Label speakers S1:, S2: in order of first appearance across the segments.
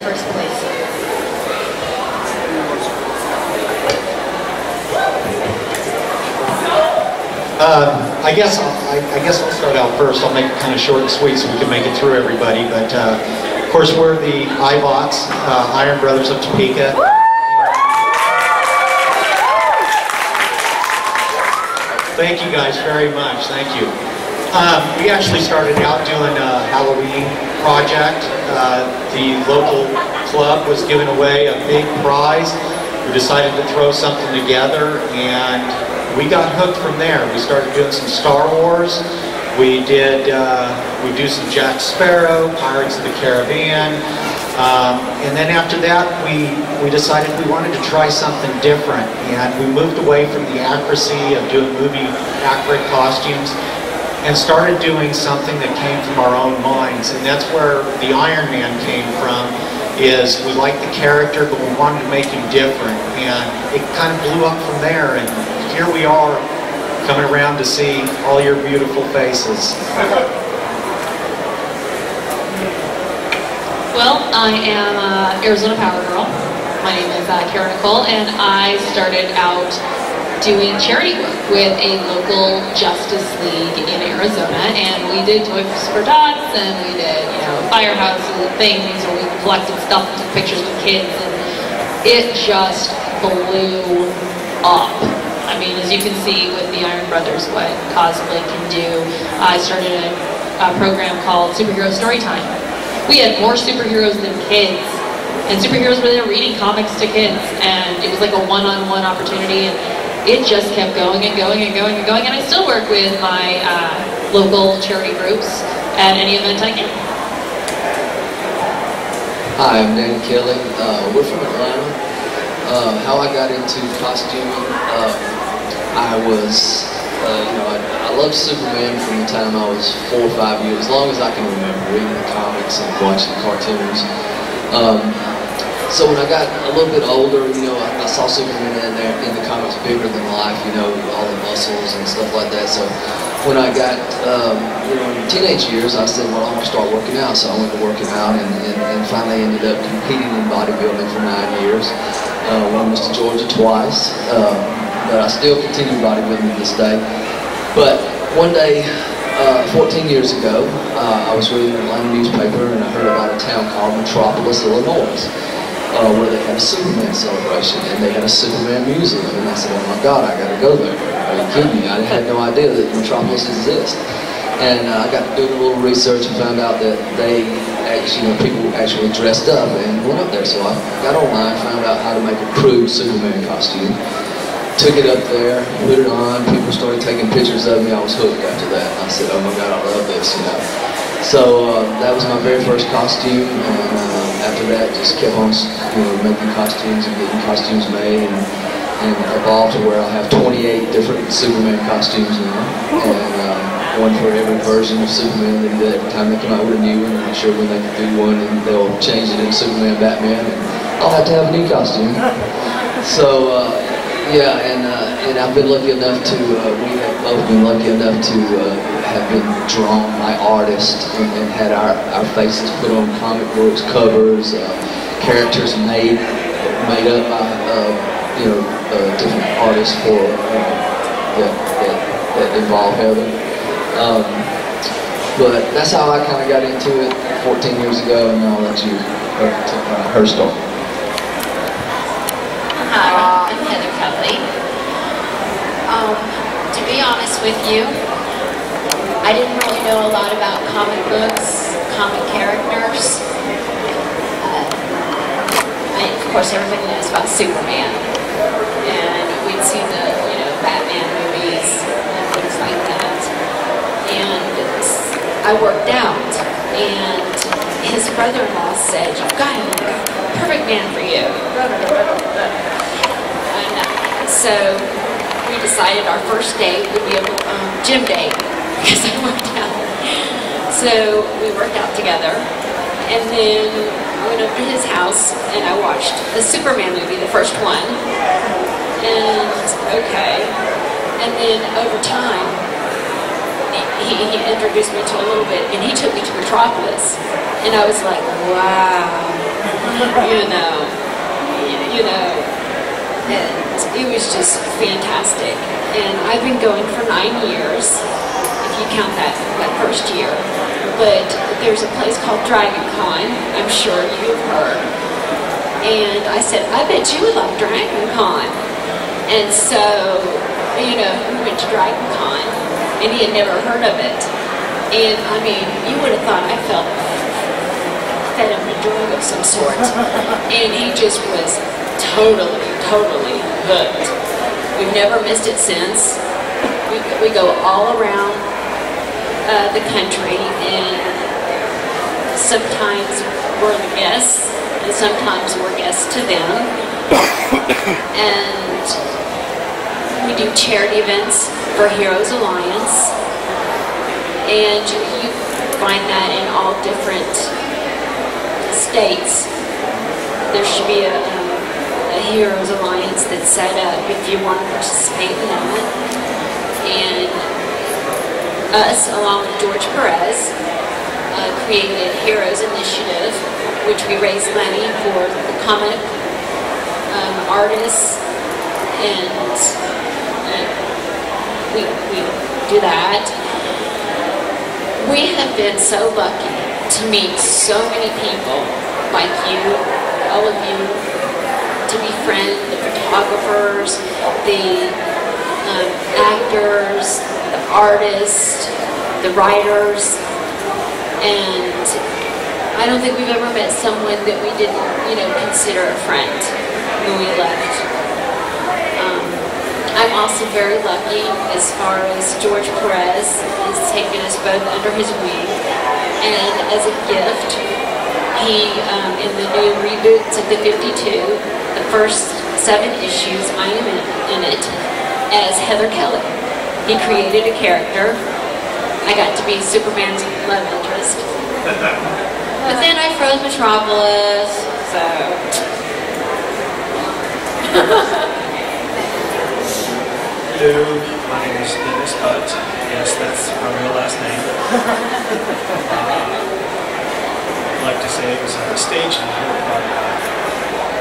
S1: First place.
S2: I guess I'll start out first. I'll make it kind of short and sweet so we can make it through everybody. But of course, we're the iBots, Iron Brothers of Topeka. Thank you guys very much. Thank you. We actually started out doing a Halloween project. The local club was giving away a big prize. We decided to throw something together, and we got hooked from there. We started doing some Star Wars. We do some Jack Sparrow, Pirates of the Caribbean, and then after that we decided we wanted to try something different, and we moved away from the accuracy of doing movie accurate costumes and started doing something that came from our own minds, and that's where the Iron Man came from. Is we liked the character, but we wanted to make him different, and it kind of blew up from there, and here we are coming around to see all your beautiful faces.
S1: Well, I am Arizona Power Girl. My name is Kara Nicole, and I started out doing charity work with a local Justice League in Arizona, and we did Toys for Tots, and we did, firehouse things, or we collected stuff and took pictures with kids, and it just blew up. I mean, as you can see with the Iron Brothers, what cosplay can do. I started a program called Superhero Storytime. We had more superheroes than kids, and superheroes were there reading comics to kids, and it was like a one-on-one opportunity, and it just kept going and going and going and going, and I still work with my local charity groups at any event I can.
S3: Hi, I'm Danny Kelly. We're from Atlanta. How I got into costuming, I loved Superman from the time I was 4 or 5 years, as long as I can remember, reading the comics and watching cartoons. So when I got a little bit older, I saw Superman in the comics bigger than life, all the muscles and stuff like that. So when I got, in teenage years, I said, well, I want to start working out. So I went to working out and finally ended up competing in bodybuilding for 9 years. Won Mr. Georgia twice, but I still continue bodybuilding to this day. But one day, 14 years ago, I was reading an Atlanta newspaper and I heard about a town called Metropolis, Illinois, where they had a Superman celebration and they had a Superman museum. And I said, oh my God, I gotta go there. Are you kidding me? I had no idea that Metropolis exists. And I got to doing a little research and found out that they actually, people actually dressed up and went up there. So I got online, found out how to make a crude Superman costume. Took it up there, put it on, people started taking pictures of me. I was hooked after that. I said, oh my God, I love this, So that was my very first costume, and after that just kept on making costumes and getting costumes made, and evolved to where I have 28 different Superman costumes now, and one for every version of Superman. Every time they come out with a new one, I'm sure when they do one, and they'll change it into Superman, Batman, and I'll have to have a new costume. So yeah, and I've been lucky enough to, we have both been lucky enough to have been drawn by artists and had our faces put on comic books, covers, characters made up by, different artists for, that involve Heather. But that's how I kind of got into it 14 years ago, and I'll let you tell her story.
S4: Hi, I'm Heather Kelly. To be honest with you, I didn't really know a lot about comic books, comic characters. Of course, everybody knows about Superman, and we'd seen the Batman movies and things like that. And I worked out, and his brother-in-law said, "You've got a perfect man for you." And so we decided our first date would be a gym date because I worked out. So we worked out together, and then I went up to his house and I watched the Superman movie, the first one. And okay, and then over time, he introduced me to a little bit, and he took me to Metropolis, and I was like, wow. you know, and it was just fantastic. And I've been going for 9 years, if you count that first year. But there's a place called Dragon Con, I'm sure you've heard. And I said, I bet you would like Dragon Con. And so, you know, we went to Dragon Con, and he had never heard of it. And I mean, you would have thought I felt fed him a drug of some sort. And he just was totally hooked. We've never missed it since. We go all around the country, and sometimes we're the guests, and sometimes we're guests to them. And we do charity events for Heroes Alliance, and you find that in all different states. There should be a Heroes Alliance that's set up if you want to participate in that. And us, along with George Perez, created Heroes Initiative, which we raise money for the comic artists, and we do that. We have been so lucky to meet so many people like you, all of you, to befriend the photographers, the actors, the artists, the writers, and I don't think we've ever met someone that we didn't, consider a friend when we left. I'm also very lucky as far as George Perez has taken us both under his wing, and as a gift, he, in the new reboots of the 52, the first 7 issues, I am in it as Heather Kelly. He created a character. I got to be Superman's love interest. But then I froze Metropolis, so...
S5: Hello, my name is Dennis Hutt. Yes, that's my real last name. I'd like to say it was a stage name, but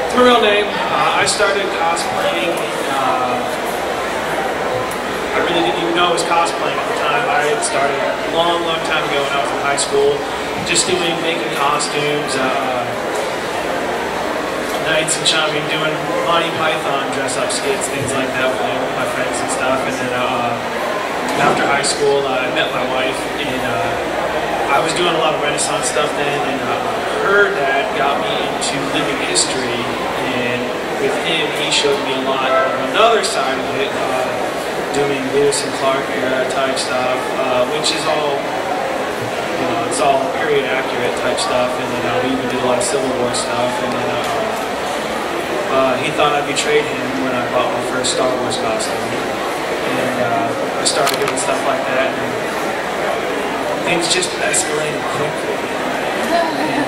S5: it's my real name. I started cosplaying. I really didn't even know it was cosplaying at the time. I had started a long time ago when I was in high school, just making costumes. Nights and chumming, doing Monty Python dress-up skits, things like that with my friends and stuff. And then after high school, I met my wife, and I was doing a lot of Renaissance stuff then, and her dad got me into living history, and with him, he showed me a lot of another side of it, doing Lewis and Clark era type stuff, which is all, it's all period accurate type stuff, and then we even did a lot of Civil War stuff, and then he thought I betrayed him when I bought my first Star Wars costume. And I started doing stuff like that, and things just escalated quickly. And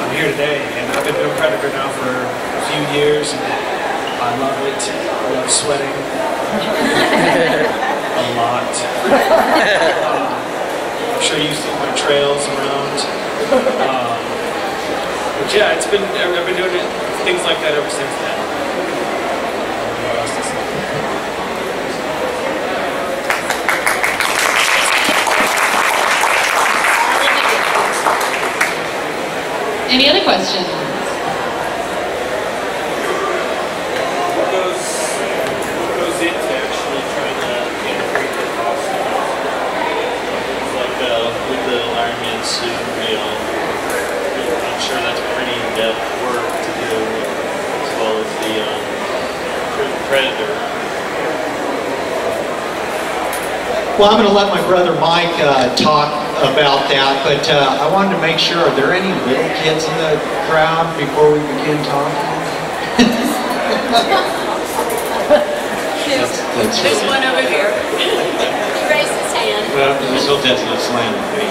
S5: I'm here today, and I've been doing Predator now for a few years, and I love it. I love sweating. A lot. I'm sure you've seen my trails around. But yeah, I've been doing things like that ever since then.
S1: Any other questions?
S6: What goes into actually trying to create the costumes? Like with the Iron Man suit, I'm sure that's pretty in-depth work to do, as well as the Predator.
S2: Well, I'm going to let my brother Mike talk about that, but I wanted to make sure, are there any little kids in the crowd before we begin talking?
S4: There's one over here. He raised his hand.
S7: Well, let's hope that's not slang with me.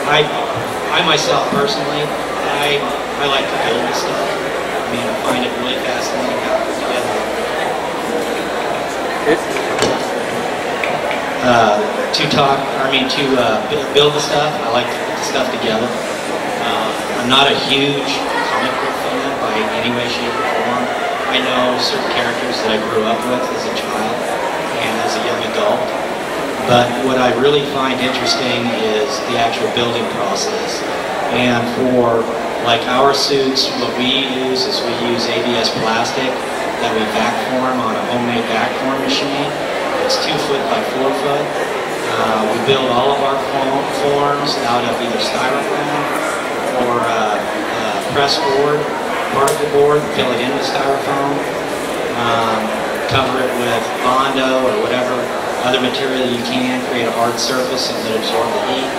S7: I myself personally, I like to build this stuff. I mean, I find it really fascinating how it's put together. To build the stuff, I like to stuff together. I'm not a huge comic book fan by any way, shape, or form. I know certain characters that I grew up with as a child and as a young adult. But what I really find interesting is the actual building process. And for like our suits, what we use is we use ABS plastic that we vac form on a homemade vac form machine. It's 2 foot by 4 foot. We build all of our forms out of either styrofoam or press board, particle board, fill it in with styrofoam, cover it with Bondo or whatever other material you can, create a hard surface and then absorb the heat.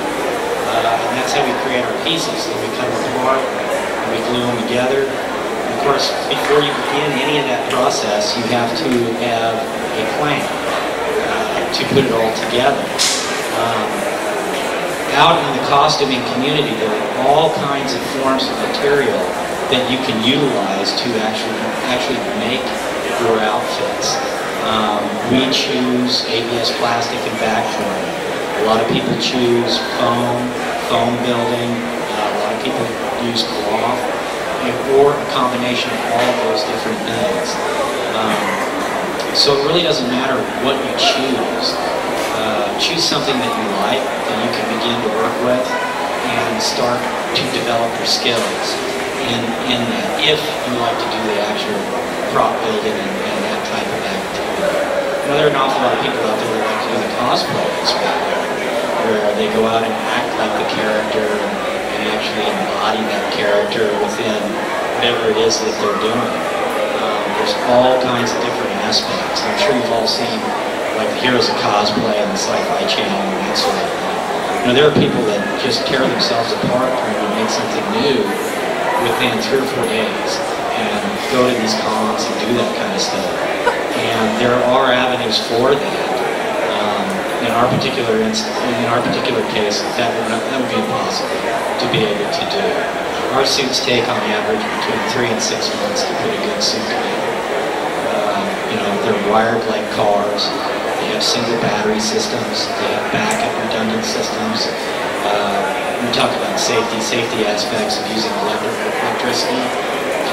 S7: And that's how we create our pieces. Then we cut them apart and we glue them together. And of course, before you begin any of that process, you have to have a plan to put it all together. Out in the costuming community, there are all kinds of forms of material that you can utilize to actually make your outfits. We choose ABS plastic and back form. A lot of people choose foam building. A lot of people use cloth, or a combination of all of those different things. So it really doesn't matter what you choose. Choose something that you like, that you can begin to work with, and start to develop your skills in that, if you like to do the actual prop building and that type of activity. You know, there are an awful lot of people out there that like to do the cosplay as well, where they go out and act like the character and actually embody that character within whatever it is that they're doing. There's all kinds of different aspects. I'm sure you've all seen like the Heroes of Cosplay on the Sci-Fi channel and that sort of thing. You know, there are people that just tear themselves apart trying to make something new within 3 or 4 days and go to these cons and do that kind of stuff. And there are avenues for that. In our particular case, that would be impossible to be able to do. Our suits take on average between 3 and 6 months to put a good suit together. You know, they're wired like cars. They have single battery systems. They have backup redundant systems. We talk about safety aspects of using electricity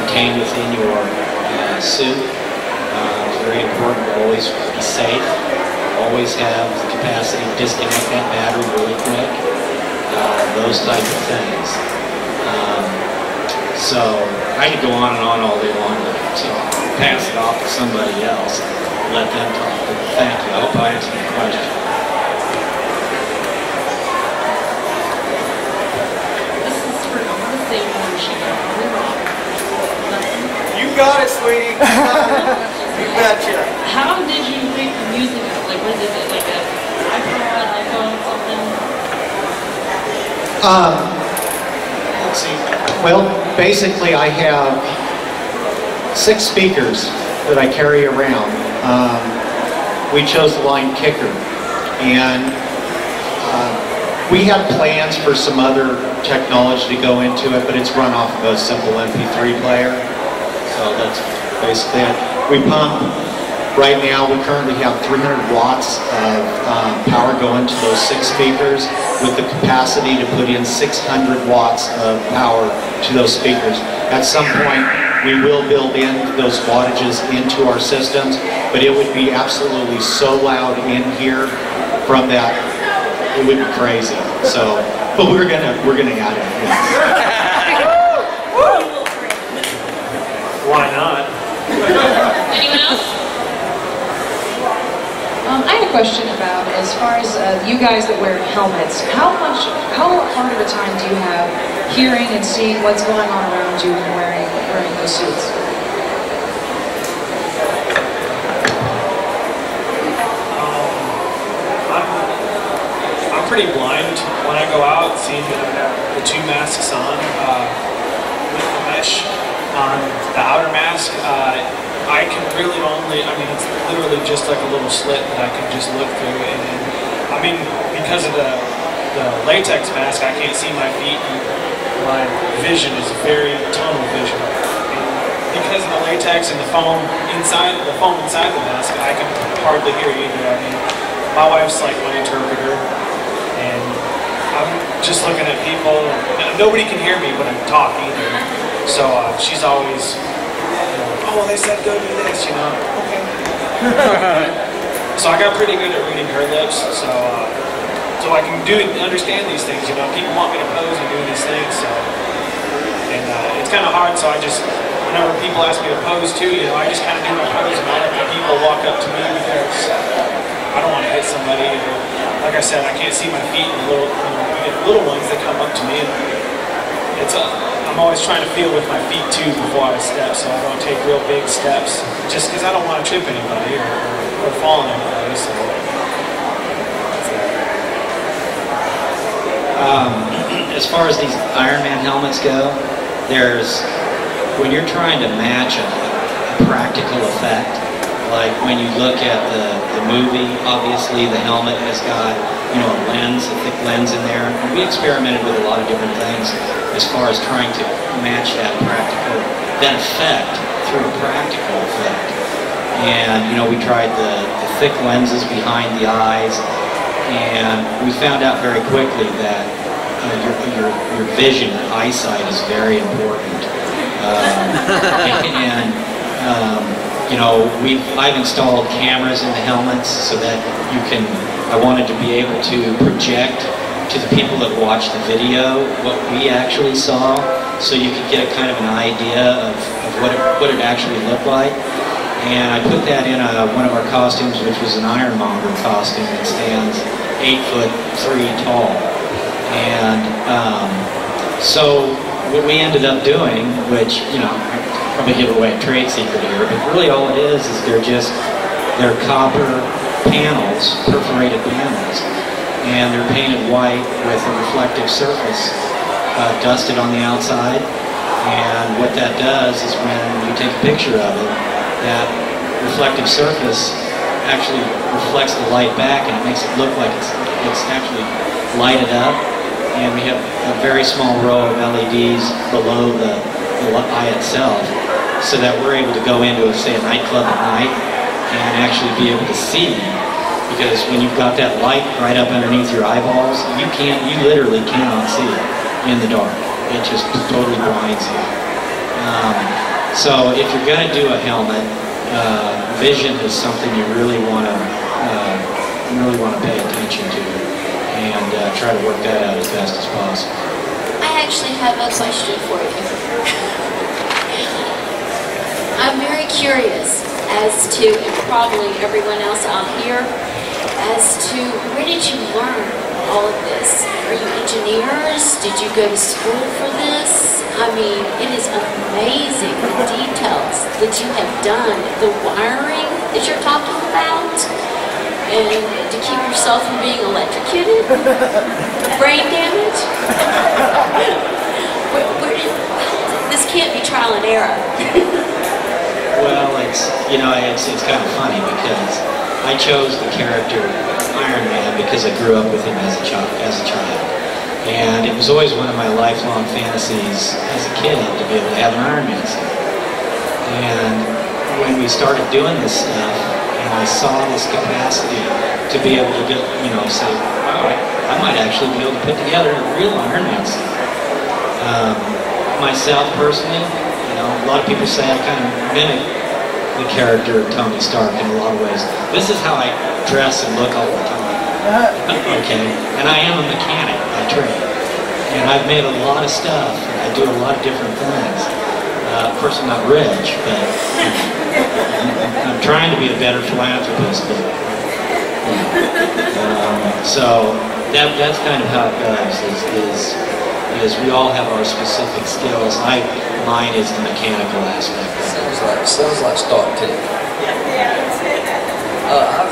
S7: contained within your suit. It's very important to always be safe. Always have the capacity to disconnect that battery really quick. Those type of things. So I could go on and on all day long, so I'll pass it off to somebody else and let them talk. But thank you. I hope I answered the question.
S1: This is for the same machine.
S8: You got it, sweetie. You betcha.
S1: How did you make the music? Like, what is it? Like an iPhone, something?
S2: Let's see. Well, basically I have 6 speakers that I carry around. We chose the line Kicker. And we had plans for some other technology to go into it, but it's run off of a simple MP3 player. So that's basically it. We pump. Right now, we currently have 300 watts of power going to those 6 speakers with the capacity to put in 600 watts of power to those speakers. At some point, we will build in those wattages into our systems, but it would be absolutely so loud in here from that, it would be crazy. So, but we're gonna add it. Yes.
S5: Why not?
S1: Anyone else?
S9: I had a question about, as far as you guys that wear helmets, how hard of a time do you have hearing and seeing what's going on around you when wearing those suits?
S5: I'm pretty blind when I go out, seeing that I have the 2 masks on with the mesh on the outer mask. I can really only, it's literally just like a little slit that I can just look through, and because of the latex mask, I can't see my feet, and my vision is very tunnel vision. And because of the latex and the foam inside the mask, I can hardly hear either. My wife's like my interpreter, and I'm just looking at people. Nobody can hear me when I talk either. So she's always, oh, they said go do this, Okay. So I got pretty good at reading her lips. So I can understand these things. People want me to pose and do these things. So it's kind of hard. So I just, whenever people ask me to pose too, I just kind of do my pose and I let the people walk up to me because I don't want to hit somebody. Like I said, I can't see my feet and little ones that come up to me. I'm always trying to feel with my feet too before I step, so I don't take real big steps, just because I don't want to trip anybody or fall on anybody. So.
S7: As far as these Iron Man helmets go, when you're trying to match a practical effect, like when you look at the movie, obviously the helmet has got a thick lens in there. And we experimented with a lot of different things as far as trying to match that effect through a practical effect. And we tried the thick lenses behind the eyes, and we found out very quickly that your vision, your eyesight is very important. I've installed cameras in the helmets so that I wanted to be able to project to the people that watch the video what we actually saw, so you could get a kind of an idea of what it actually looked like. And I put that in one of our costumes, which was an Ironmonger costume that stands 8'3" tall. And so what we ended up doing, which, probably give away a trade secret here, but really all it is they're copper panels, perforated panels, and they're painted white with a reflective surface dusted on the outside. And what that does is when you take a picture of it, that reflective surface actually reflects the light back, and it makes it look like it's actually lighted up. And we have a very small row of LEDs below the eye itself, so that we're able to go into, say, a nightclub at night and actually be able to see. Because when you've got that light right up underneath your eyeballs, you literally cannot see it in the dark. It just totally blinds you. So if you're going to do a helmet, vision is something you really want to pay attention to, and try to work that out as best as possible.
S4: I actually have a question for you. I'm very curious as to, and probably everyone else out here, as to where did you learn all of this? Are you engineers? Did you go to school for this? I mean, it is amazing the details that you have done, the wiring that you're talking about, and to keep yourself from being electrocuted, brain damage. This can't be trial and error.
S7: Well, it's kind of funny because I chose the character Iron Man because I grew up with him as a child, and it was always one of my lifelong fantasies as a kid to be able to have an Iron Man suit. And when we started doing this stuff, and I saw this capacity to be able to say, wow, I might actually be able to put together a real Iron Man suit. Myself personally, a lot of people say I kind of mimic the character of Tony Stark in a lot of ways. This is how I dress and look all the time. Okay, and I am a mechanic by trade, and I've made a lot of stuff. I do a lot of different things. Of course, I'm not rich, but I'm trying to be a better philanthropist. But, so that's kind of how it goes. Is we all have our specific skills. Mine is the mechanical aspect.
S3: Sounds like Stark Tech.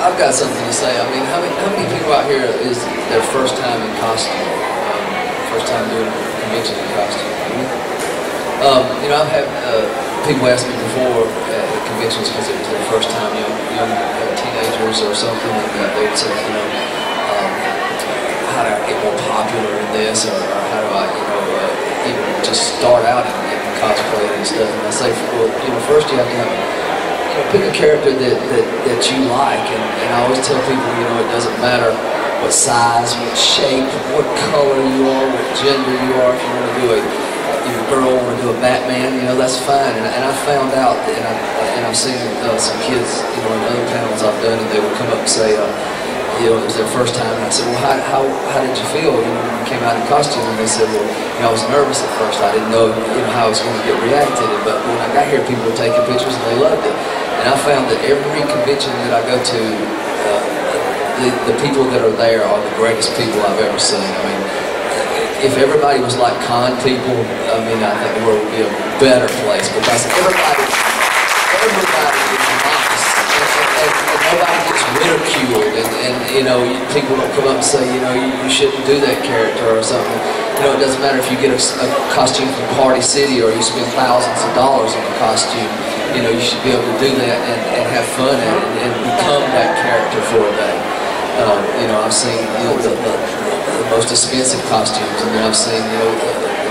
S3: I've got something to say. I mean, how many people out here is their first time in costume? First time doing a convention in costume? I've had people ask me before at conventions because it was their first time, young teenagers or something, and they would say, how do I get more popular in this, or how do I, even just start out in cosplay and stuff? And I say, well, first you have to pick a character that you like, and I always tell people, it doesn't matter what size, what shape, what color you are, what gender you are. If you want to do if a girl want to do a Batman, you know, that's fine. And I found out, and I've seen some kids, you know, in other panels I've done, and they would come up and say, you know, it was their first time, and I said, well, how did you feel, you know, when you came out in costume? And they said, well, you know, I was nervous at first. I didn't know, you know, how I was going to get reacted. But when I got here, people were taking pictures, and they loved it. And I found that every convention that I go to, the people that are there are the greatest people I've ever seen. I mean, if everybody was like con people, I mean, I think the world would be a better place, because everybody is nice, and nobody gets ridiculed, and you know, people don't come up and say, you know, you shouldn't do that character or something. You know, it doesn't matter if you get a costume from Party City or you spend thousands of dollars on a costume. You know, you should be able to do that and have fun and become that character for a day. You know, I've seen, you know, the most expensive costumes, and then I've seen, you know,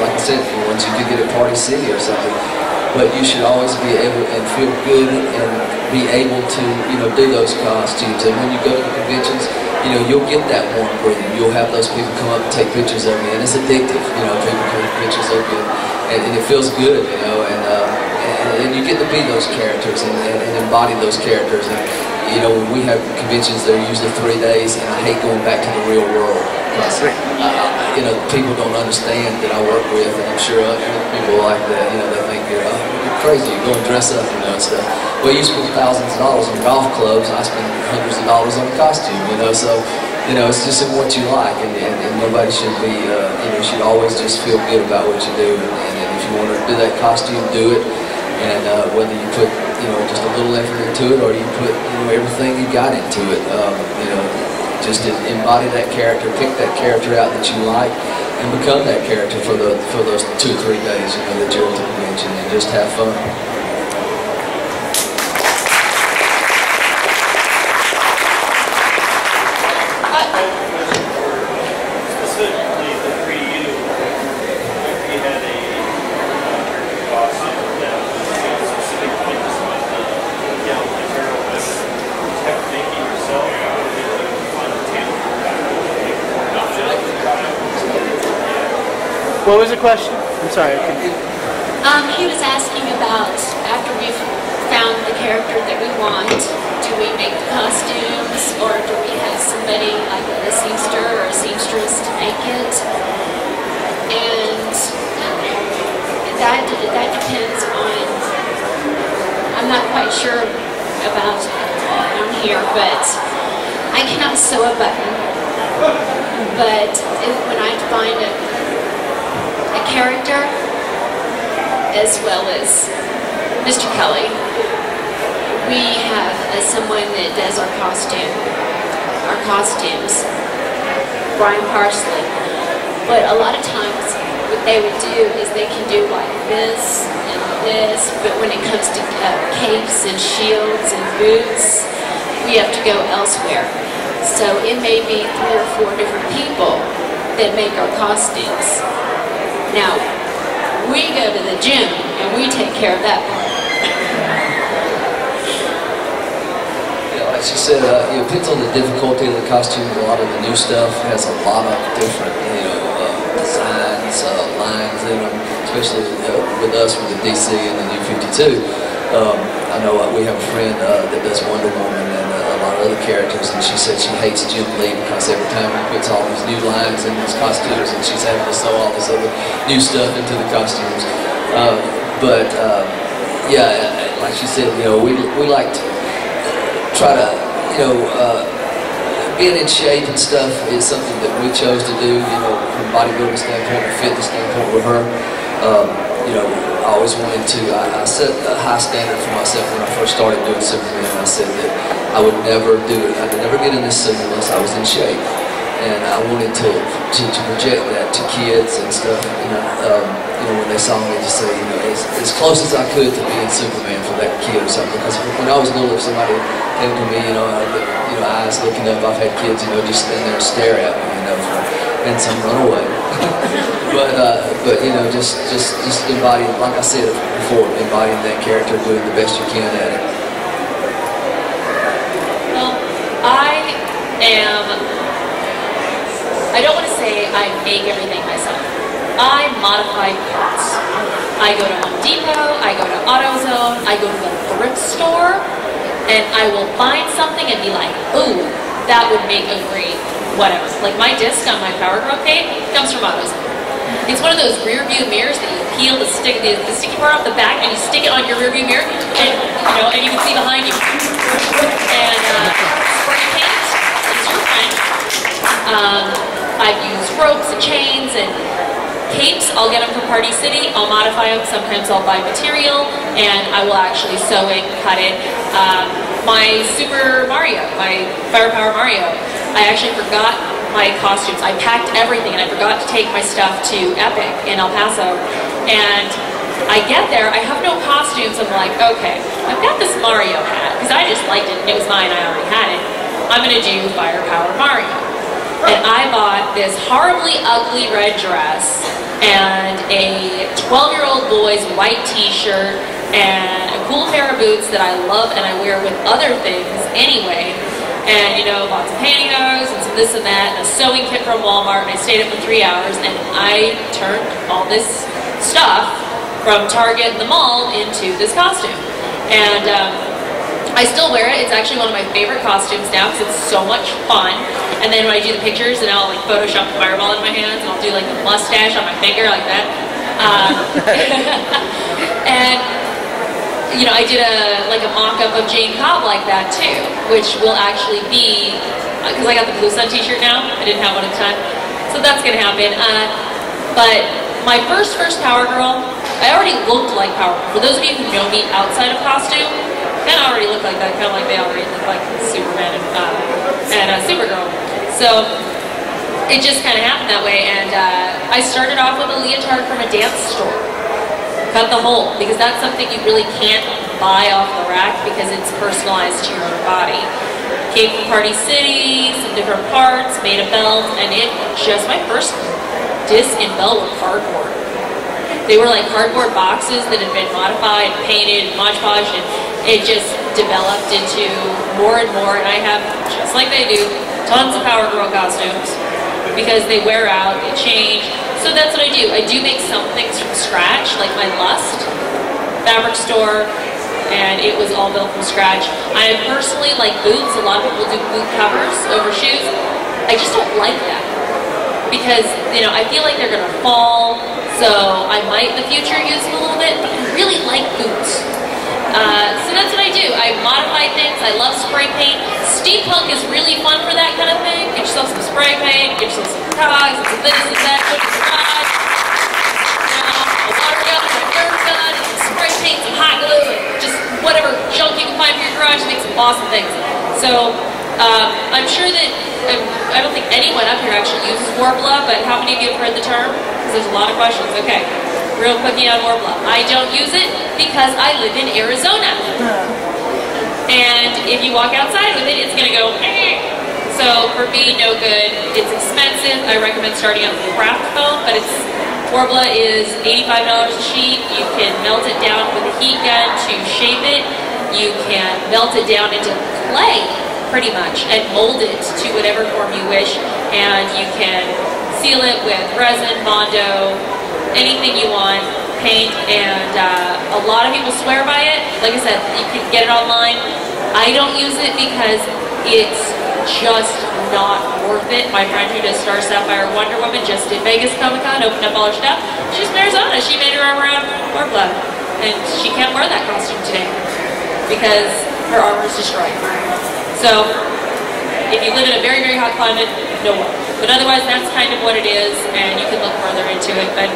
S3: like I said, the ones you could get at Party City or something. But you should always be able and feel good and be able to, you know, do those costumes. And when you go to the conventions, you know, you'll get that warm breathing. You'll have those people come up and take pictures of you, and it's addictive. You know, people take pictures of you, and it feels good, you know, and you get to be those characters and embody those characters. And you know, when we have conventions, they're usually 3 days, and I hate going back to the real world. You know, people don't understand that I work with, and I'm sure other people like that. You know, they think you're crazy. You're going to dress up, you know, and stuff. Well, you spend thousands of dollars on golf clubs, and I spend hundreds of dollars on a costume. You know, so you know, it's just in what you like, and nobody should be. You know, should always just feel good about what you do, and if you want to do that costume, do it. And whether you put, you know, just a little effort into it, or you put, you know, everything you got into it, you know, just embody that character, pick that character out that you like, and become that character for those 2 or 3 days, you know, that you're at the convention, and just have fun.
S6: Specifically, the 3U, we had a costume that was specifically just on the yellow material, but kept making yourself on the table.
S8: What was the question? I'm sorry.
S4: He was asking about, after we've found the character that we want, do we make the costumes, or do we have somebody like a seamster or a seamstress to make it? And that depends on, I'm not quite sure about on here, but I cannot sew a button. But when I find a character, as well as Mr. Kelly, we have someone that does our costumes, Brian Parsley. But a lot of times what they would do is they can do like this and this, but when it comes to capes and shields and boots, we have to go elsewhere. So it may be 3 or 4 different people that make our costumes. Now, we go to the gym and we take care of that part.
S3: Yeah, like she said, it depends on the difficulty of the costume. A lot of the new stuff has a lot of different, you know, designs, lines in them, especially with us with the DC and the New 52. I know we have a friend that does Wonder Woman and a lot of other characters, and she said she hates Jim Lee because every time he puts all these new lines in his costumes, and she's having to sew all this other new stuff into the costumes. Yeah, like she said, you know, we like to try to, you know, being in shape and stuff is something that we chose to do, you know, from a bodybuilding standpoint or fitness standpoint with her. You know, I always wanted to, I set a high standard for myself when I first started doing Superman. I said that I would never do it, I would never get in this suit unless I was in shape. And I wanted to project that to kids and stuff, you know, when they saw me, to say, you know, as close as I could to being Superman for that kid or something. Because when I was little, if somebody came to me, you know, eyes looking up, I've had kids, you know, just stand there and stare at me, you know, and some run away. but you know, just embody, like I said before, embodying that character, doing the best you can at it.
S1: Well, I am
S4: I make everything myself. I modify parts. I go to Home Depot, I go to AutoZone, I go to the thrift store, and I will find something and be like, ooh, that would make a great whatever. Like my disc on my Power Girl cape comes from AutoZone. It's one of those rear view mirrors that you peel the sticky part off the back and you stick it on your rear view mirror, and you can see behind you. And spray paint is your friend. I've used ropes and chains and capes. I'll get them from Party City. I'll modify them. Sometimes I'll buy material and I will actually sew it, cut it. My Super Mario, my Firepower Mario, I actually forgot my costumes. I packed everything and I forgot to take my stuff to Epic in El Paso. And I get there, I have no costumes. I'm like, okay, I've got this Mario hat because I just liked it and it was mine. I already had it. I'm going to do Firepower Mario. And I bought this horribly ugly red dress and a 12-year-old boy's white t-shirt and a cool pair of boots that I love and I wear with other things anyway. And lots of pantyhose and some this and that and a sewing kit from Walmart, and I stayed up for 3 hours and I turned all this stuff from Target and the mall into this costume. And I still wear it. It's actually one of my favorite costumes now because it's so much fun. And then when I do the pictures, and I'll like Photoshop the fireball in my hands, and I'll do like a mustache on my finger like that. And I did a mock-up of Jane Cobb like that too, which will actually be, because I got the Blue Sun t-shirt now. I didn't have one at the time, so that's gonna happen. But my first Power Girl, I already looked like Power Girl. For those of you who know me outside of costume, kind of already look like that, kind of like they already look like Superman and Supergirl. So it just kind of happened that way, and I started off with a leotard from a dance store. Cut the hole, because that's something you really can't buy off the rack because it's personalized to your own body. Came from Party City, some different parts, made a belt, and my first disc and belt were cardboard. They were like cardboard boxes that had been modified, painted, Mod Podged, and it just developed into more and more, and I have, just like they do, tons of Power Girl costumes because they wear out, they change. So that's what I do. I do make some things from scratch, like my Lust fabric store, and it was all built from scratch. I personally like boots. A lot of people do boot covers over shoes. I just don't like that because, I feel like they're going to fall, so I might in the future use them a little bit, but I really like boots. So that's what I do. I modify things. I love spray paint. Steampunk is really fun for that kind of thing. Get yourself some spray paint, get yourself some cogs, some this and that, put it in the garage. A water gun, a nerve gun, some spray paint, some hot glue, and just whatever junk you can find for your garage to make some awesome things. So I'm sure that, I don't think anyone up here actually uses Warbla, but how many of you have heard the term? Because there's a lot of questions. Okay. Real quickie on Warbla. I don't use it because I live in Arizona. And if you walk outside with it, it's going to go, eh. So for me, no good. It's expensive. I recommend starting out with craft foam, but Warbla is $85 a sheet. You can melt it down with a heat gun to shape it. You can melt it down into clay, pretty much, and mold it to whatever form you wish. And you can seal it with resin, Bondo, anything you want, paint, and a lot of people swear by it. Like I said, you can get it online. I don't use it because it's just not worth it. My friend who does Star Sapphire Wonder Woman just did Vegas Comic-Con, opened up all her stuff. She's from Arizona. She made her armor out of Warbla, and she can't wear that costume today because her armor is destroyed. So if you live in a very, very hot climate, no one. But otherwise, that's kind of what it is, and you can look further into it. But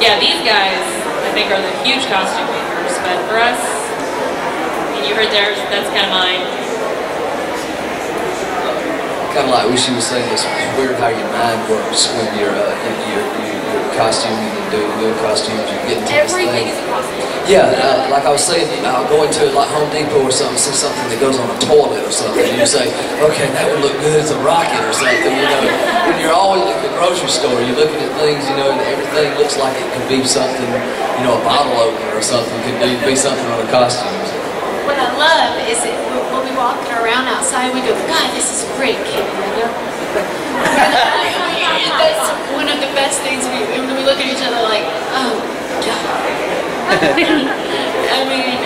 S4: yeah, these guys, I think, are the huge costume makers. But for us, and you heard theirs, that's kind of mine.
S3: Kind of like what she was saying, it's weird how your mind works when you're costuming and doing costumes. You get into
S4: Everything is a costume.
S3: Yeah, like I was saying, I'll go into like Home Depot or something, see something that goes on a toilet or something, and you say, okay, that would look good as a rocket or something, When you're always at the grocery store, you're looking at things, and everything looks like it could be something, a bottle opener or something could be something on a costume.
S10: What I love is that when we walk around outside, we go, God, this is great, kid.
S4: of the best things when we look at each other like, oh, God. I mean,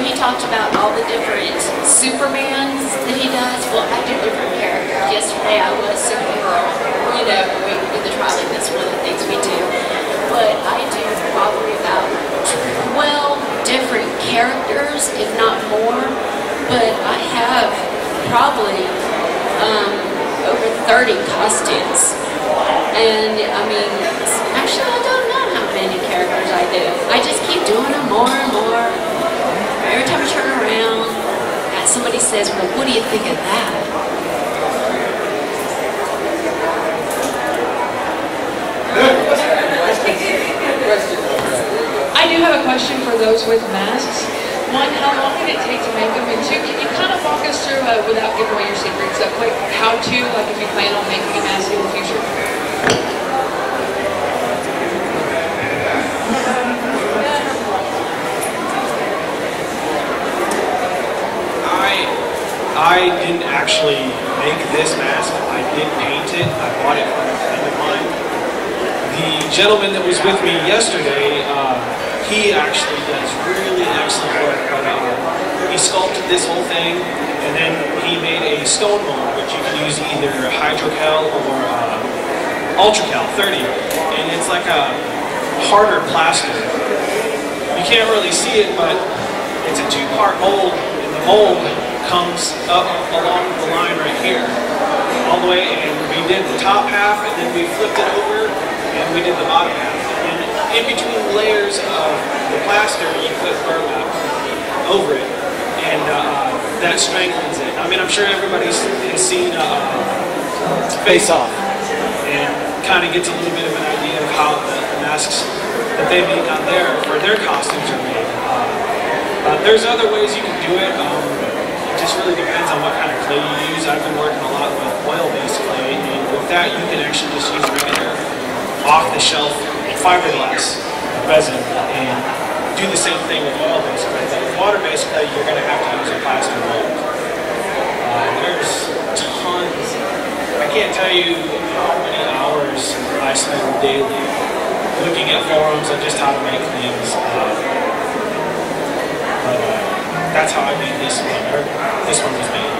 S4: he talked about all the different Supermans that he does. Well, I do different characters. Yesterday I was Supergirl. We do the trialing, that's one of the things we do. But I do probably about 12 different characters, if not more. But I have probably over 30 costumes. And I mean, actually I don't know how many characters I do. I just keep doing them more and more. Every time I turn around, somebody says, well, what do you think of that?
S9: I do have a question for those with masks. One, how long did it take to make them? And two, can you kind of walk us through, without giving away your secrets, a quick how-to, like if you plan on making a mask in the future?
S5: I didn't actually make this mask. I did paint it. I bought it from a friend of mine. The gentleman that was with me yesterday, he actually does really excellent work. He sculpted this whole thing, and then he made a stone mold, which you can use either Hydrocal or Ultracal 30, and it's like a harder plaster. You can't really see it, but it's a two-part mold, and the mold comes up along the line right here, all the way, and we did the top half, and then we flipped it over, and we did the bottom half. And in between layers of the plaster, you put burlap over it, and that strengthens it. I mean, I'm sure everybody's seen Face Off, and kind of gets a little bit of an idea of how the masks that they make on for their costumes are made. There's other ways you can do it. It just really depends on what kind of clay you use. I've been working a lot with oil-based clay, and with that you can actually just use regular off-the-shelf fiberglass resin and do the same thing with oil-based clay. But with water-based clay, you're going to have to use a plaster mold. There's tons. I can't tell you how many hours I spend daily looking at forums on just how to make things. That's how I made this one. This one was made.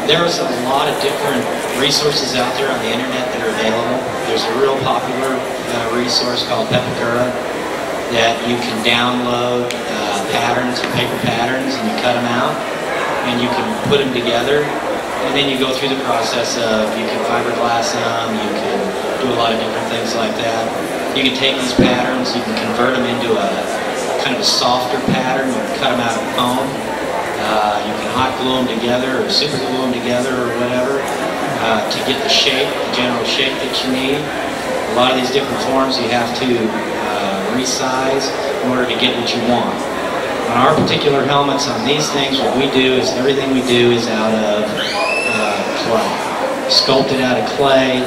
S7: There's a lot of different resources out there on the internet that are available. There's a real popular resource called Pepakura that you can download patterns, paper patterns, and you cut them out, and you can put them together, and then you go through the process of, you can fiberglass them, you can do a lot of different things like that. You can take these patterns, you can convert them into a kind of a softer pattern, you can cut them out of foam, you can hot glue them together or super glue them together or whatever to get the shape, the general shape that you need. A lot of these different forms you have to resize in order to get what you want. On our particular helmets, on these things, what we do is everything we do is out of clay. Sculpted out of clay,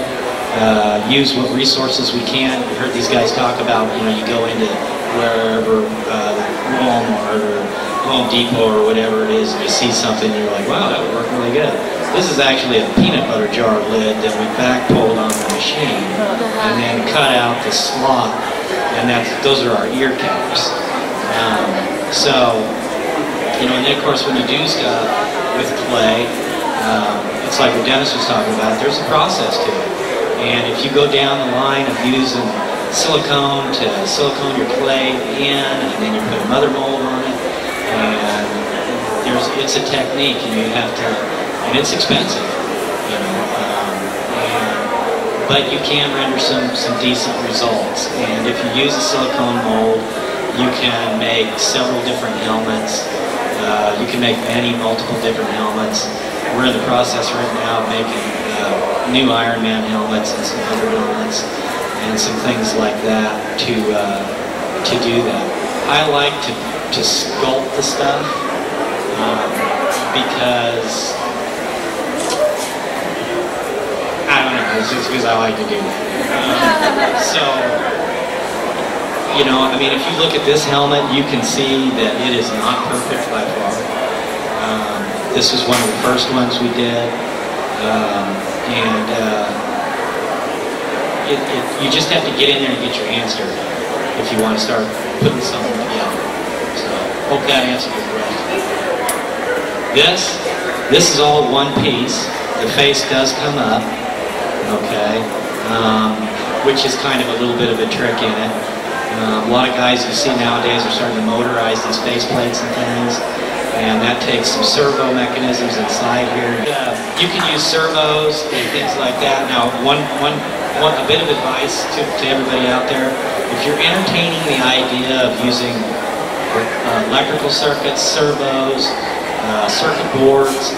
S7: use what resources we can. We heard these guys talk about, you go into wherever, Walmart or Home Depot or whatever it is, and you see something and you're like, wow, that would work really good. This is actually a peanut butter jar lid that we back pulled on the machine and then cut out the slot, and those are our ear caps. And then of course when you do stuff with clay, it's like what Dennis was talking about, there's a process to it. And if you go down the line of using silicone to silicone your clay in, and then you put a mother mold on it, and it's a technique, and you have to, and it's expensive, but you can render some decent results. And if you use a silicone mold, you can make several different helmets. You can make multiple different helmets. We're in the process right now of making new Iron Man helmets and some other helmets and some things like that to do that. I like to sculpt the stuff because I don't know, it's just because I like to do that. I mean, if you look at this helmet, you can see that it is not perfect by far. This was one of the first ones we did. You just have to get in there and get your hands dirty if you want to start putting something together. So, hope that answered your question. This is all one piece. The face does come up, okay, which is kind of a little bit of a trick in it. A lot of guys you see nowadays are starting to motorize these face plates and things, and that takes some servo mechanisms inside here. You can use servos and things like that. Now, a bit of advice to everybody out there: if you're entertaining the idea of using electrical circuits, servos, circuit boards,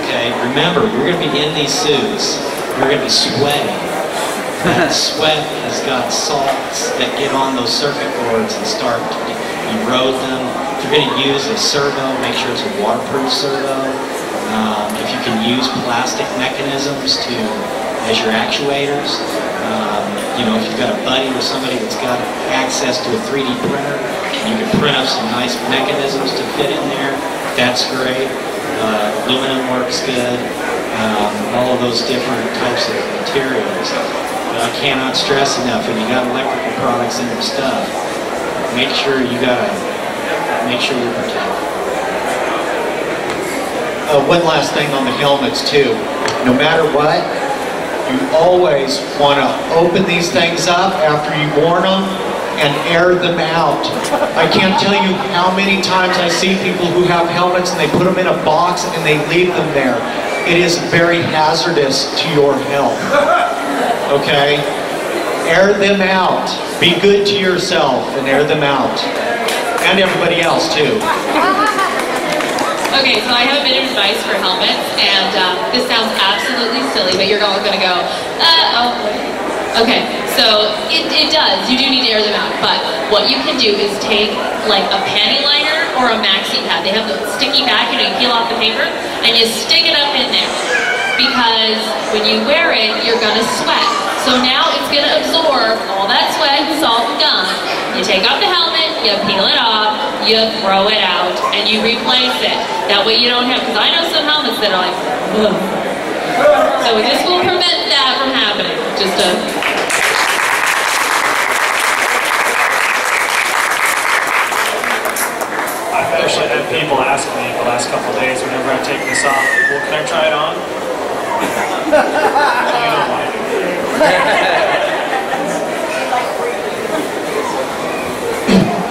S7: okay, remember, you're going to be in these suits. You're going to be sweating. That sweat has got salts that get on those circuit boards and start to erode them. If you're going to use a servo, make sure it's a waterproof servo. If you can use plastic mechanisms as your actuators, you know, if you've got a buddy or somebody that's got access to a 3D printer, you can print up some nice mechanisms to fit in there. That's great. Aluminum works good. All of those different types of materials. But I cannot stress enough, when you got electrical products in your stuff, make sure you're protected.
S2: One last thing on the helmets too. No matter what, you always want to open these things up after you've worn them and air them out. I can't tell you how many times I see people who have helmets and they put them in a box and they leave them there. It is very hazardous to your health. Okay? Air them out. Be good to yourself and air them out. And everybody else too.
S1: Okay, so I have a bit of advice for helmets, and this sounds absolutely silly, but you're all gonna go, okay, so it does. You do need to air them out, but what you can do is take like a panty liner or a maxi pad. They have the sticky back, you know, you peel off the paper, and you stick it up in there. Because when you wear it, you're gonna sweat. So now it's gonna absorb all that sweat, salt, and gunk. You take off the helmet, you peel it off, you throw it out, and you replace it. That way you don't have, because I know some helmets that are like, ugh. So this will prevent that from happening. Just a...
S5: I've actually had people ask me the last couple of days whenever I take this off, well, can I try it on? You don't want to.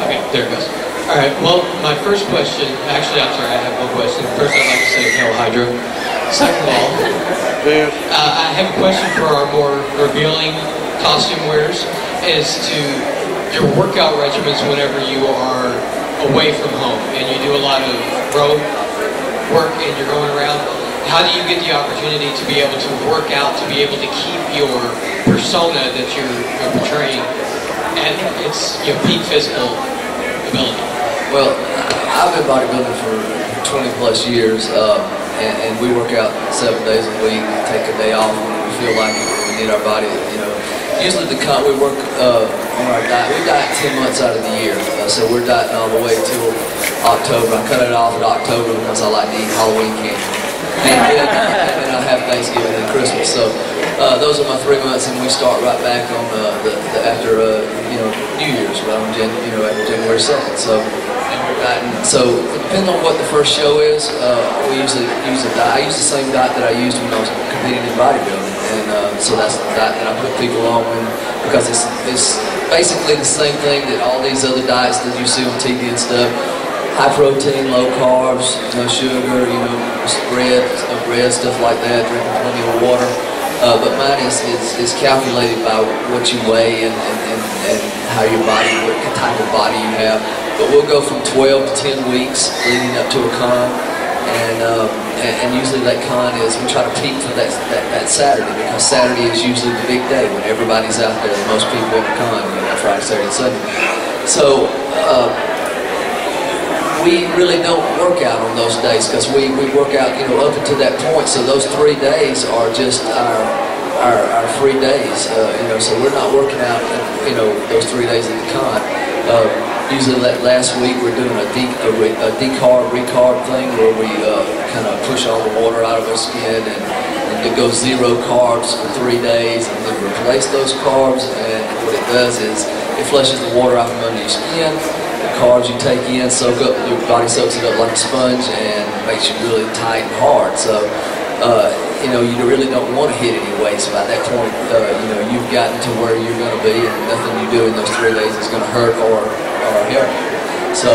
S11: Okay, there it goes. All right, well, my first question, actually, I'm sorry, I have one question. First, I'd like to say Hail Hydra. Second of all, I have a question for our more revealing costume wearers as to your workout regimens whenever you are away from home and you do a lot of road work and you're going around. How do you get the opportunity to be able to work out, to be able to keep your persona that you're portraying at its peak physical ability?
S3: Well, I've been bodybuilding for 20 plus years, and we work out 7 days a week, take a day off when we feel like it, when we need our body, you know. Usually we work on our diet. We diet 10 months out of the year, so we're dieting all the way till October. I cut it off in October because I like to eat Halloween candy. And I have Thanksgiving and Christmas. So those are my 3 months, and we start right back on after New Year's, right on after January 2nd. So so depending on what the first show is, we usually use a diet. I use the same diet that I used when I was competing in bodybuilding, and so that's the diet that I put people on because it's basically the same thing that all these other diets that you see on TV and stuff. High protein, low carbs, no sugar, bread, stuff like that, drinking plenty of water. But mine is calculated by what you weigh and how your body, what type of body you have. But we'll go from 12 to 10 weeks leading up to a con. And usually that con is, we try to peak for that Saturday, because Saturday is usually the big day when everybody's out there, most people in the con, Friday, Saturday, and Sunday. So, we really don't work out on those days because we work out, up until that point. So those 3 days are just our free days, so we're not working out, those 3 days at the con. Usually last week we're doing a decarb, recarb thing where we kind of push all the water out of our skin and and it goes 0 carbs for 3 days, and then replace those carbs, and what it does is it flushes the water out from under your skin. The carbs you take in soak up, your body soaks it up like a sponge and makes you really tight and hard. So, you know, you really don't want to hit any weights. By that point, you know, you've gotten to where you're going to be, and nothing you do in those 3 days is going to hurt or help you. So,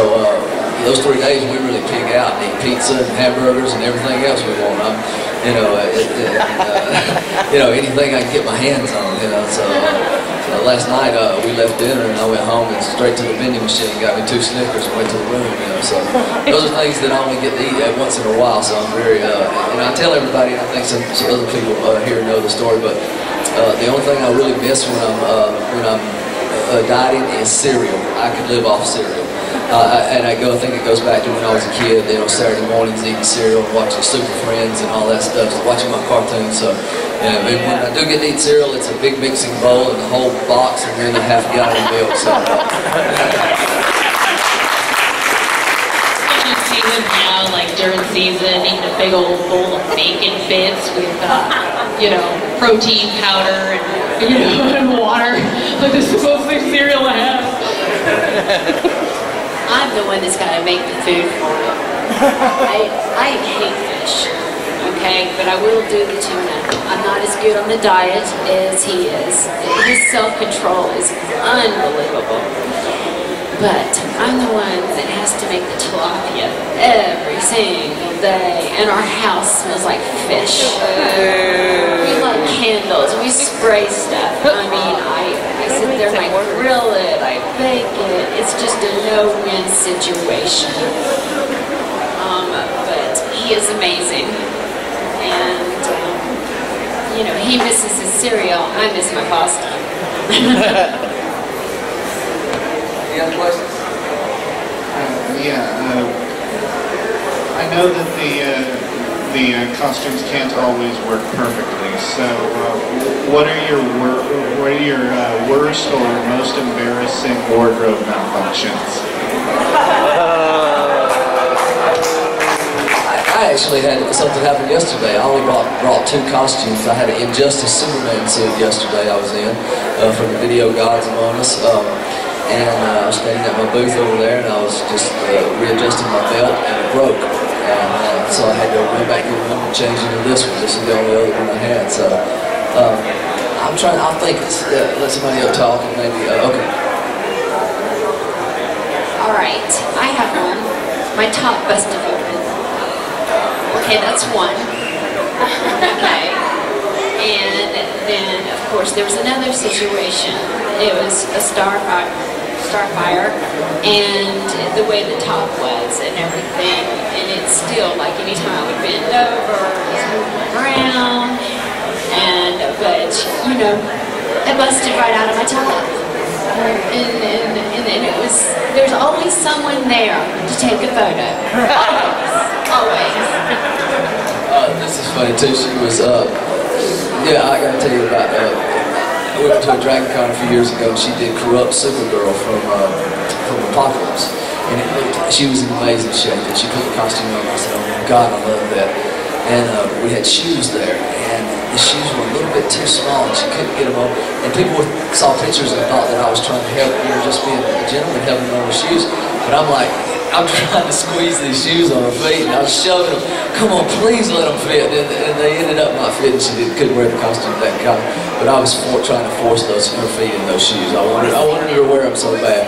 S3: those 3 days we really pig out and eat pizza and hamburgers and everything else we want. You know, you know, anything I can get my hands on. You know, so last night we left dinner and I went home and straight to the vending machine, got me 2 Snickers and went to the room. You know, so those are things that I only get to eat once in a while. So I'm very, and I tell everybody, and I think some other people here know the story, but the only thing I really miss when I'm dieting is cereal. I could live off cereal. And I think it goes back to when I was a kid, you know, Saturday mornings eating cereal, watching Super Friends and all that stuff, watching my cartoons. So, yeah, when I do get to eat cereal, it's a big mixing bowl and a whole box and then a half gallon of milk. So.
S1: You see them now, like during season, eating a big old bowl of bacon bits with, you know, protein powder and, you know, and water. Like this is the most big cereal I have.
S4: I'm the one that's got to make the food for it. I hate fish, okay, but I will do the tuna. I'm not as good on the diet as he is. His self-control is unbelievable. But I'm the one that has to make the tilapia every single day, and our house smells like fish. We light candles, we spray stuff. I mean, I sit there and I grill it, I bake it. It's just a no-win situation. But he is amazing, and you know, he misses his cereal. I miss my pasta.
S3: Any other questions?
S12: I know that the costumes can't always work perfectly. So, what are your worst or most embarrassing wardrobe malfunctions?
S3: I actually had something happen yesterday. I only brought 2 costumes. I had an Injustice Superman suit yesterday I was in from the Video Gods Among Us. And I was standing at my booth over there, and I was just readjusting my belt, and it broke. And so I had to run back in the room and change into this one. This is the only other one I had. So I'm trying. I'll think. Let somebody else talk, and maybe. Okay.
S4: All right, I have one. My top busted open. Okay, that's one. Okay. And then, of course, there was another situation. It was a starfire, and the way the top was and everything, and it's still like anytime I would bend over, it's moving around, but you know, it busted right out of my top, and then it was, there's always someone there to take a photo, always.
S3: This is funny too. She was, yeah, I gotta tell you about. I went to a Dragon Con a few years ago, and she did Corrupt Supergirl from Apocalypse, and she was in amazing shape. And she put the costume on, and I said, "Oh my God, I love that." And we had shoes there, and the shoes were a little bit too small, and she couldn't get them on. And people saw pictures and thought that I was trying to help, you know, just being a gentleman helping her on the shoes. But I'm like, I'm trying to squeeze these shoes on her feet, and I was shoving them. Come on, please let them fit. And they ended up not fitting. She couldn't wear the costume that kind. But I was trying to force her feet in those shoes. I wanted her to wear them so bad.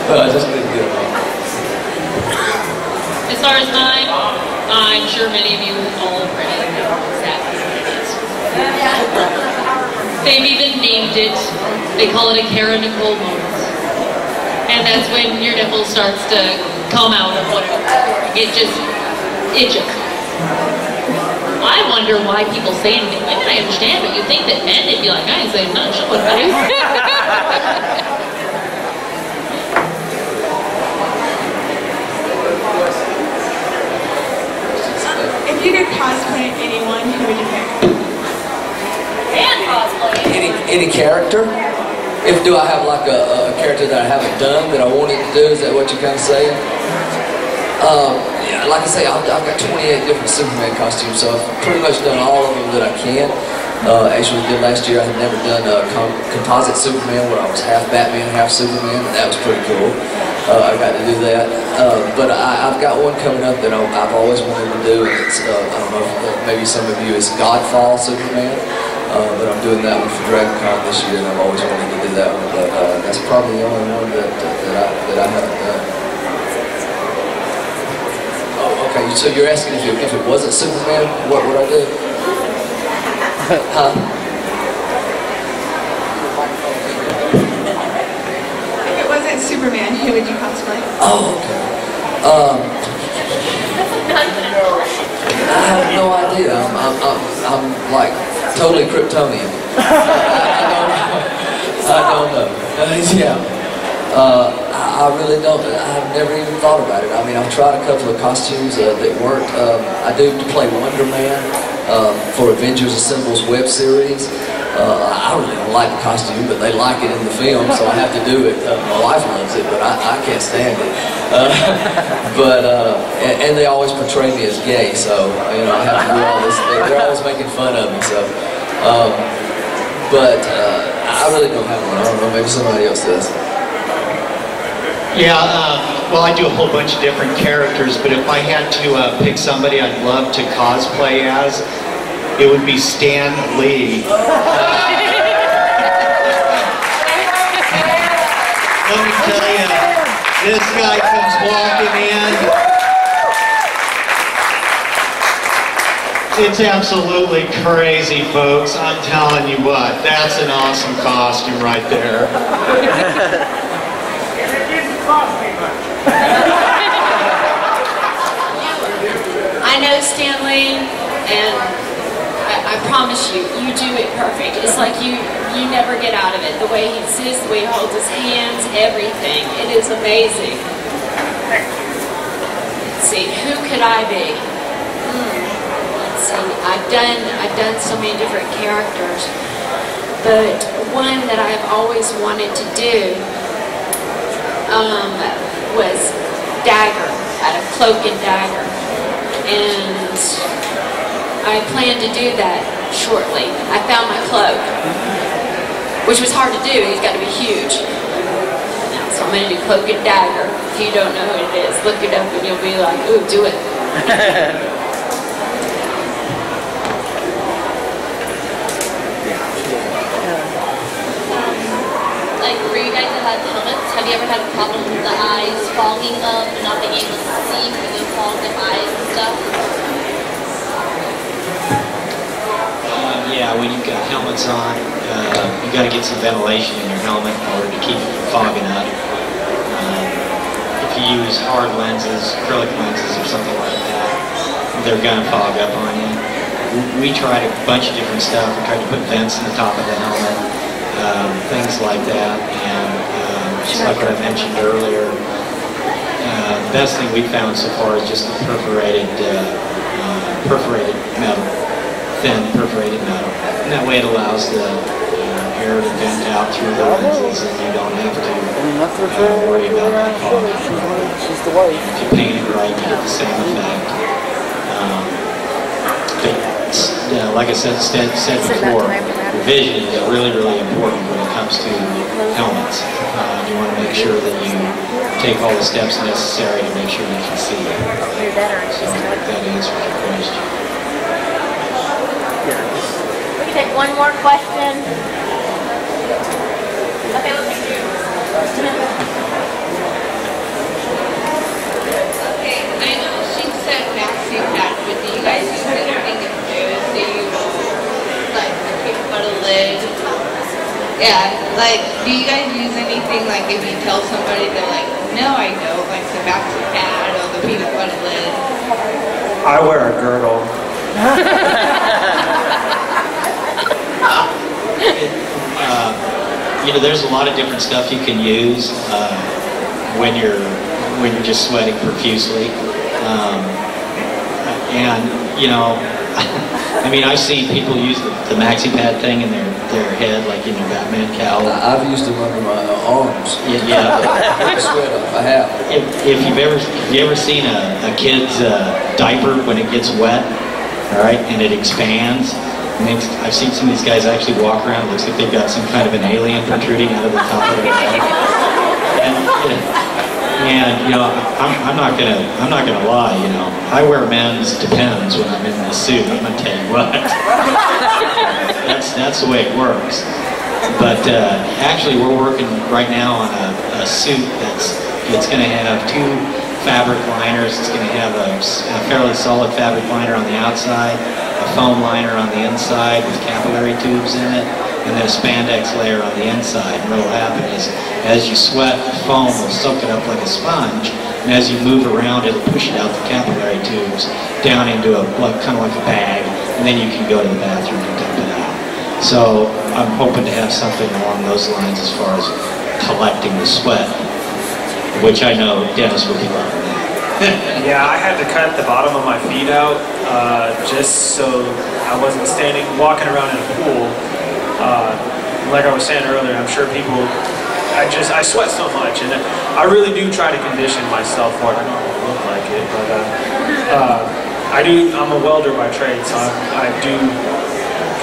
S3: But I just didn't get them.
S1: As far as mine, I'm sure many of you already know exactly what it is. They've even named it. They call it a Kara Nicole moment. And that's when your nipple starts to come out of whatever. It just. I wonder why people say anything. Women, I understand, but you think that men, they'd be like, I ain't saying nothing, shut up.
S10: If you could cosplay anyone, who would you pick?
S1: And cosplay.
S3: Any character? Do I have like a character that I haven't done that I wanted to do? Is that what you're kind of saying? Yeah, like I say, I've got 28 different Superman costumes, so I've pretty much done all of them that I can. Actually, did last year. I had never done a composite Superman where I was half Batman, half Superman, and that was pretty cool. I got to do that. But I've got one coming up that I've always wanted to do, and it's, I don't know, maybe some of you, it's Godfall Superman. But I'm doing that one for DragonCon this year, and I've always wanted to do that one. But that's probably the only one that I haven't done. Oh, okay. So you're asking if it wasn't Superman, what would I do? Huh?
S10: If it wasn't Superman, who would you cosplay?
S3: Oh, okay. I have no idea. I'm like totally Kryptonian. I don't know. Yeah. I really don't. I've never even thought about it. I mean, I've tried a couple of costumes that weren't. I do play Wonder Man for Avengers Assemble's web series. I really don't like the costume, but they like it in the film, so I have to do it. My wife loves it, but I can't stand it. And they always portray me as gay, so you know I have to do all this. They're always making fun of me, so. I really don't have one. I don't know. Maybe somebody else does.
S2: Yeah, well, I do a whole bunch of different characters, but if I had to pick somebody I'd love to cosplay as, it would be Stan Lee. Let me tell you, this guy comes walking in. It's absolutely crazy, folks. I'm telling you what, that's an awesome costume right there.
S4: I know Stanley, and I promise you, you do it perfect. It's like you never get out of it. The way he sits, the way he holds his hands, everything. It is amazing. Let's see, who could I be? Let's see, I've done so many different characters, but one that I've always wanted to do was Dagger, out of Cloak and Dagger, and I plan to do that shortly. I found my cloak, which was hard to do. He's got to be huge. So I'm going to do Cloak and Dagger. If you don't know who it is, look it up and you'll be like, ooh, do it.
S13: Like for you guys that have helmets, have you ever had a problem with the eyes fogging up and not being able to see because you fog the eyes and stuff?
S7: Yeah, when you've got helmets on, you got to get some ventilation in your helmet in order to keep it from fogging up. If you use hard lenses, acrylic lenses or something like that, they're going to fog up on you. We tried a bunch of different stuff. We tried to put vents in the top of the helmet, things like that, and just like what I mentioned earlier, the best thing we found so far is just the perforated metal. Thin perforated metal. And that way it allows the air to vent out through the lenses and you don't have to worry about that fog. If you paint it right, you get the same effect. Like I said before, vision is really, really important when it comes to helmets. You want to make sure that you take all the steps necessary to make sure you can see. So I hope that answers your question.
S13: We can take one more question. Okay, let's take two.
S1: Okay, I know she said maxi pad, but do you guys use anything in food? Do you like the peanut butter lid? Yeah, like do you guys use anything like if you tell somebody they're like, no I don't, like the maxi pad or the peanut butter lid?
S8: I wear a girdle.
S7: You know, there's a lot of different stuff you can use when you're just sweating profusely, and you know, I mean, I've seen people use the maxi pad thing, and their head, like in a Batman cowl.
S3: I've used them under my arms.
S7: Yeah.
S3: Sweat up. I have.
S7: If you've ever seen a kid's diaper when it gets wet, all right, and it expands. And I've seen some of these guys actually walk around. It looks like they've got some kind of an alien protruding out of the top of their head. And you know, I'm not gonna lie. You know, I wear men's Depends when I'm in the suit. I'm gonna tell you what. That's the way it works. But actually, we're working right now on a suit it's going to have 2 fabric liners. It's going to have a fairly solid fabric liner on the outside, a foam liner on the inside with capillary tubes in it, and then a spandex layer on the inside. And what will happen is, as you sweat, the foam will soak it up like a sponge, and as you move around, it'll push it out the capillary tubes down into kind of like a bag, and then you can go to the bathroom and dump it out. So I'm hoping to have something along those lines as far as collecting the sweat, which I know Dennis will be loving that.
S5: Yeah, I had to cut the bottom of my feet out just so I wasn't walking around in a pool. Like I was saying earlier, I'm sure people, I sweat so much, and I really do try to condition myself for it. I don't look like it, but I'm a welder by trade, so I do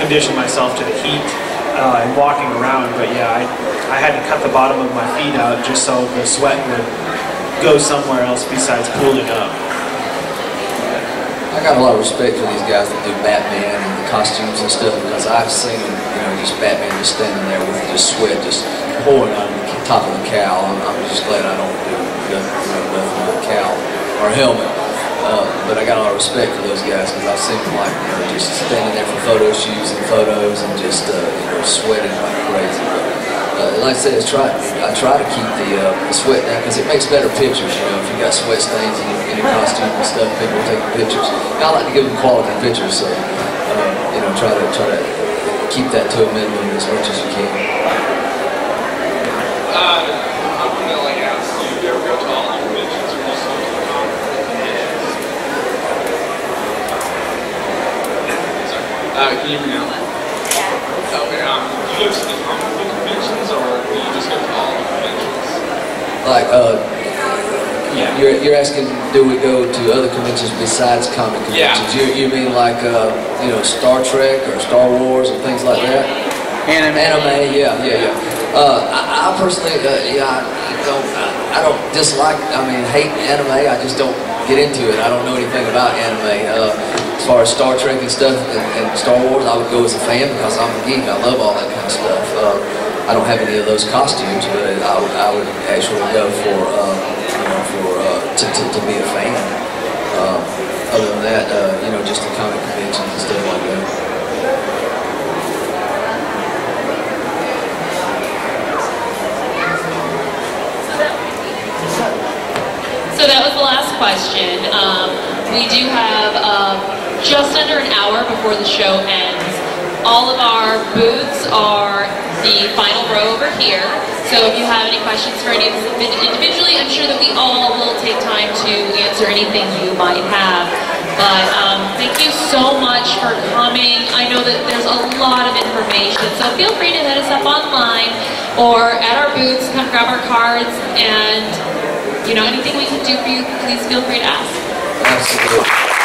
S5: condition myself to the heat and walking around. But yeah, I had to cut the bottom of my feet out just so the sweat would go somewhere else besides pooling up.
S3: I got a lot of respect for these guys that do Batman and the costumes and stuff, because I've seen them, you know, just Batman just standing there with just sweat just pouring on the top of the cowl. I'm just glad I don't do nothing with a cowl or a helmet. But I got a lot of respect for those guys, because I've seen them, like, you know, just standing there for photo shoots and photos and just you know, sweating like crazy. But like I said, I try to keep the sweat down, because it makes better pictures. You know, if you got sweat stains in your costume and stuff, people take pictures. And I like to give them quality pictures, so you know, try to keep that to a minimum as much as you can.
S14: I'm gonna like ask you, ever go to all the conventions or just go to the con? Can you hear me now? Yeah. Okay, do you go to the comic book conventions, or do you just go to all the conventions?
S3: Like, you're asking, do we go to other conventions besides comic conventions? Yeah. You mean like, you know, Star Trek or Star Wars or things like that? Anime, yeah. I personally, I don't dislike, hate anime. I just don't get into it. I don't know anything about anime. As far as Star Trek and stuff and Star Wars, I would go as a fan, because I'm a geek. I love all that kind of stuff. I don't have any of those costumes, but I would actually go for to be a fan. Other than that, you know, just the comic conventions and stuff like that.
S1: So that was the last question. We do have just under an hour before the show ends. All of our booths are the final row over here. So if you have any questions for any of us individually, I'm sure that we all will take time to answer anything you might have. But thank you so much for coming. I know that there's a lot of information, so feel free to hit us up online or at our booths. Come grab our cards, and you know, anything we can do for you, please feel free to ask.
S3: Absolutely.